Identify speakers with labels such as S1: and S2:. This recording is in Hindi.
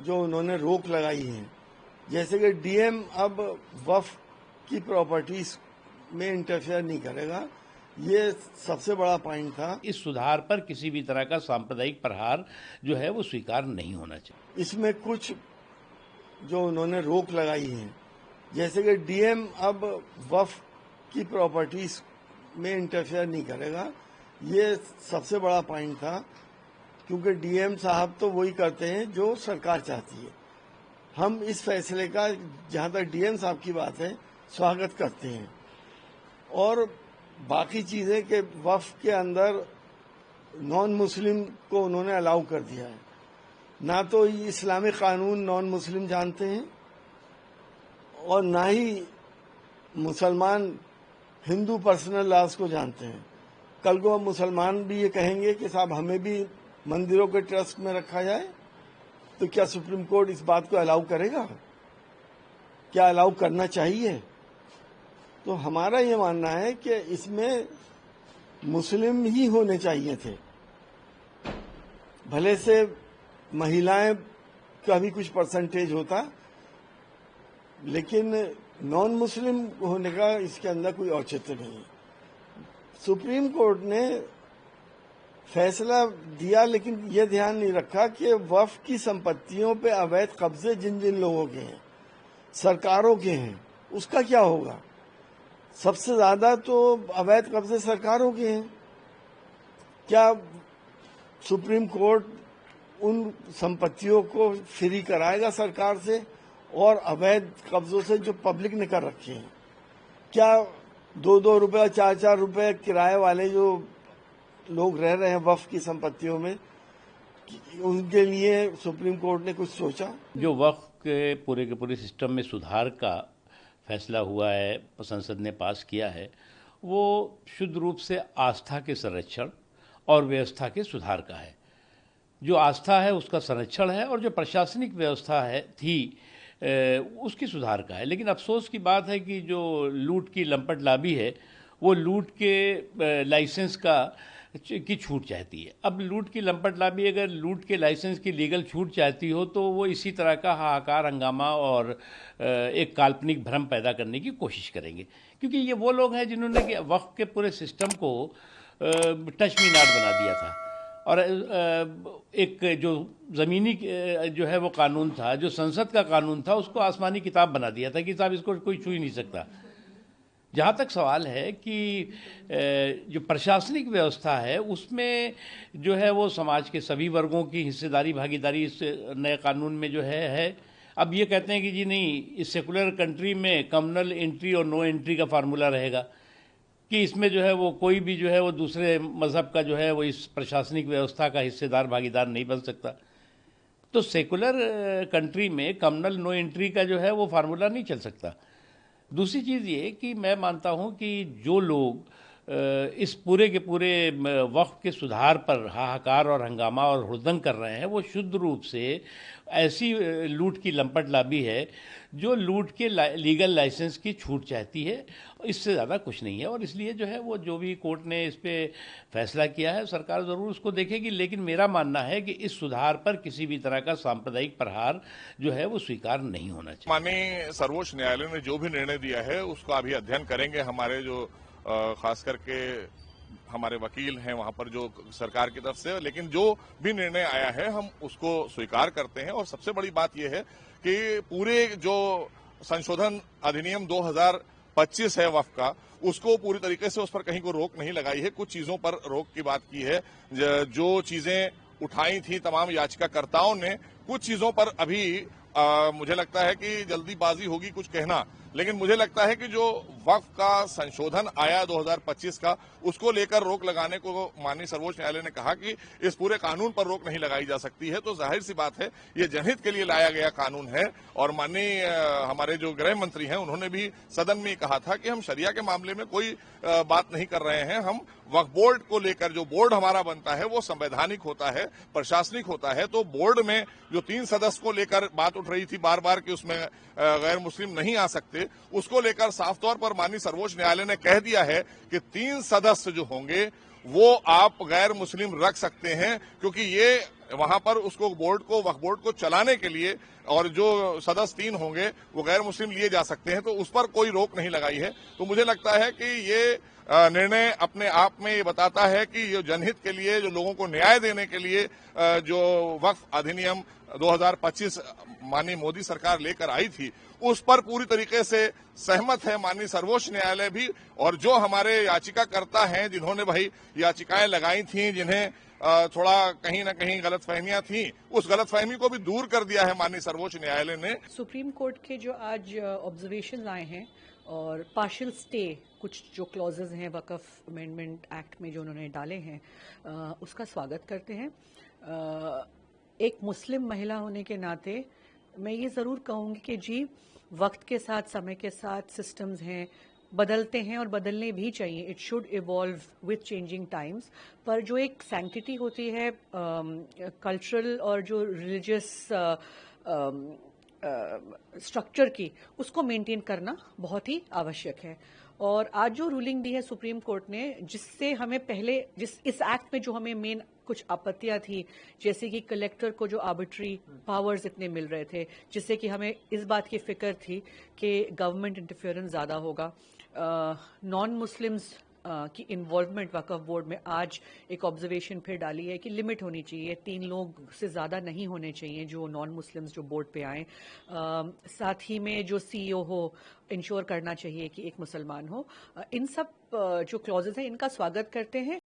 S1: जो उन्होंने रोक लगाई है, जैसे कि डीएम अब वक्फ की प्रॉपर्टीज में इंटरफेयर नहीं करेगा, ये सबसे बड़ा पॉइंट था।
S2: इस सुधार पर किसी भी तरह का सांप्रदायिक प्रहार जो है वो स्वीकार नहीं होना चाहिए।
S1: इसमें कुछ जो उन्होंने रोक लगाई है, जैसे कि डीएम अब वक्फ की प्रॉपर्टीज में इंटरफेयर नहीं करेगा, ये सबसे बड़ा पॉइंट था, क्योंकि डीएम साहब तो वही करते हैं जो सरकार चाहती है। हम इस फैसले का, जहां तक डीएम साहब की बात है, स्वागत करते हैं। और बाकी चीजें कि वक्फ के अंदर नॉन मुस्लिम को उन्होंने अलाउ कर दिया है, ना तो इस्लामिक कानून नॉन मुस्लिम जानते हैं और ना ही मुसलमान हिंदू पर्सनल लॉज को जानते हैं। कल को मुसलमान भी ये कहेंगे कि साहब हमें भी मंदिरों के ट्रस्ट में रखा जाए, तो क्या सुप्रीम कोर्ट इस बात को अलाउ करेगा? क्या अलाउ करना चाहिए? तो हमारा ये मानना है कि इसमें मुस्लिम ही होने चाहिए थे। भले से महिलाएं का भी कुछ परसेंटेज होता, लेकिन नॉन मुस्लिम होने का इसके अंदर कोई औचित्य नहीं है। सुप्रीम कोर्ट ने फैसला दिया, लेकिन यह ध्यान नहीं रखा कि वक्फ की संपत्तियों पे अवैध कब्जे जिन जिन लोगों के हैं, सरकारों के हैं, उसका क्या होगा? सबसे ज्यादा तो अवैध कब्जे सरकारों के हैं। क्या सुप्रीम कोर्ट उन संपत्तियों को फ्री कराएगा सरकार से, और अवैध कब्जों से जो पब्लिक ने कर रखे हैं? क्या 2-2 रुपए 4-4 रुपए किराए वाले जो लोग रह रहे हैं वक्फ की संपत्तियों में, उनके लिए सुप्रीम कोर्ट ने कुछ सोचा?
S2: जो वक्फ के पूरे सिस्टम में सुधार का फैसला हुआ है, संसद ने पास किया है, वो शुद्ध रूप से आस्था के संरक्षण और व्यवस्था के सुधार का है। जो आस्था है उसका संरक्षण है, और जो प्रशासनिक व्यवस्था है उसकी सुधार का है। लेकिन अफसोस की बात है कि जो लूट की लंपट लाबी है, वो लूट के लाइसेंस की छूट चाहती है। अब लूट की लंपट लाबी अगर लूट के लाइसेंस की लीगल छूट चाहती हो, तो वो इसी तरह का हाहाकार, हंगामा और एक काल्पनिक भ्रम पैदा करने की कोशिश करेंगे, क्योंकि ये वो लोग हैं जिन्होंने वक्फ के पूरे सिस्टम को टच मी नॉट बना दिया था। और एक जो ज़मीनी जो है वो कानून था, जो संसद का कानून था, उसको आसमानी किताब बना दिया था कि साहब इसको कोई छू ही नहीं सकता। जहाँ तक सवाल है कि जो प्रशासनिक व्यवस्था है, उसमें जो है वो समाज के सभी वर्गों की हिस्सेदारी, भागीदारी इस नए कानून में जो है। अब ये कहते हैं कि जी नहीं, इस सेकुलर कंट्री में कम्युनल एंट्री और नो एंट्री का फार्मूला रहेगा, कि इसमें जो है वो कोई भी जो है वो दूसरे मजहब का जो है वो इस प्रशासनिक व्यवस्था का हिस्सेदार, भागीदार नहीं बन सकता। तो सेकुलर कंट्री में कम्युनल नो एंट्री का जो है वो फार्मूला नहीं चल सकता। दूसरी चीज़ ये कि मैं मानता हूँ कि जो लोग इस पूरे के पूरे वक्फ के सुधार पर हाहाकार और हंगामा और हुड़दंग कर रहे हैं, वो शुद्ध रूप से ऐसी लूट की लंपट लाबी है जो लूट के लीगल लाइसेंस की छूट चाहती है, इससे ज़्यादा कुछ नहीं है। और इसलिए जो है वो जो भी कोर्ट ने इस पे फैसला किया है, सरकार ज़रूर उसको देखेगी। लेकिन मेरा मानना है कि इस सुधार पर किसी भी तरह का सांप्रदायिक प्रहार जो है वो स्वीकार नहीं होना चाहिए।
S3: माननीय सर्वोच्च न्यायालय ने जो भी निर्णय दिया है उसका अभी अध्ययन करेंगे हमारे जो खास करके हमारे वकील हैं वहां पर जो सरकार की तरफ से। लेकिन जो भी निर्णय आया है हम उसको स्वीकार करते हैं। और सबसे बड़ी बात यह है कि पूरे जो संशोधन अधिनियम 2025 है वक्फ का, उसको पूरी तरीके से उस पर कहीं को रोक नहीं लगाई है। कुछ चीजों पर रोक की बात की है, जो चीजें उठाई थी तमाम याचिकाकर्ताओं ने, कुछ चीजों पर अभी मुझे लगता है कि जल्दीबाजी होगी कुछ कहना। लेकिन मुझे लगता है कि जो वक्फ का संशोधन आया 2025 का, उसको लेकर रोक लगाने को माननीय सर्वोच्च न्यायालय ने कहा कि इस पूरे कानून पर रोक नहीं लगाई जा सकती है। तो जाहिर सी बात है ये जनहित के लिए लाया गया कानून है। और माननीय हमारे जो गृह मंत्री हैं उन्होंने भी सदन में कहा था कि हम शरिया के मामले में कोई बात नहीं कर रहे हैं। हम वक्फ बोर्ड को लेकर, जो बोर्ड हमारा बनता है वो संवैधानिक होता है, प्रशासनिक होता है। तो बोर्ड में जो 3 सदस्य को लेकर बात उठ रही थी बार बार कि उसमें गैर मुस्लिम नहीं आ सकते, उसको लेकर साफ तौर पर माननीय सर्वोच्च न्यायालय ने कह दिया है कि 3 सदस्य जो होंगे वो आप गैर मुस्लिम रख सकते हैं, क्योंकि ये वहां पर उसको वक्फ बोर्ड को चलाने के लिए और जो सदस्य 3 होंगे वो गैर मुस्लिम लिए जा सकते हैं, तो उस पर कोई रोक नहीं लगाई है। तो मुझे लगता है कि ये निर्णय अपने आप में ये बताता है कि ये जनहित के लिए, जो लोगों को न्याय देने के लिए जो वक्फ अधिनियम 2025 माननीय मोदी सरकार लेकर आई थी, उस पर पूरी तरीके से सहमत है माननीय सर्वोच्च न्यायालय भी। और जो हमारे याचिकाकर्ता हैं, जिन्होंने भाई याचिकाएं लगाई थी, जिन्हें थोड़ा कहीं ना कहीं गलतफहमियां थी, उस गलतफहमी को भी दूर कर दिया है माननीय सर्वोच्च न्यायालय ने।
S4: सुप्रीम कोर्ट के जो आज ऑब्जर्वेशंस आए हैं और पार्शियल स्टे, कुछ जो क्लॉजेज हैं वक्फ अमेंडमेंट एक्ट में जो उन्होंने डाले हैं, उसका स्वागत करते हैं। एक मुस्लिम महिला होने के नाते मैं ये ज़रूर कहूँगी कि जी, वक्त के साथ, समय के साथ सिस्टम्स हैं, बदलते हैं और बदलने भी चाहिए। It should evolve with changing times. पर जो एक सैंक्टिटी होती है कल्चरल और जो रिलीजियस स्ट्रक्चर की, उसको मेंटेन करना बहुत ही आवश्यक है। और आज जो रूलिंग दी है सुप्रीम कोर्ट ने, जिससे हमें पहले इस एक्ट में जो हमें मेन कुछ आपत्तियां थी, जैसे कि कलेक्टर को जो आर्बिट्री पावर्स इतने मिल रहे थे, जिससे कि हमें इस बात की फिक्र थी कि गवर्नमेंट इंटरफेरेंस ज़्यादा होगा। नॉन मुस्लिम्स की इन्वॉल्वमेंट वक्फ बोर्ड में आज एक ऑब्जर्वेशन फिर डाली है कि लिमिट होनी चाहिए, 3 लोग से ज़्यादा नहीं होने चाहिए जो नॉन मुस्लिम्स जो बोर्ड पे आए। साथ ही में जो CEO हो, इंश्योर करना चाहिए कि एक मुसलमान हो। इन सब जो क्लॉजेज हैं, इनका स्वागत करते हैं।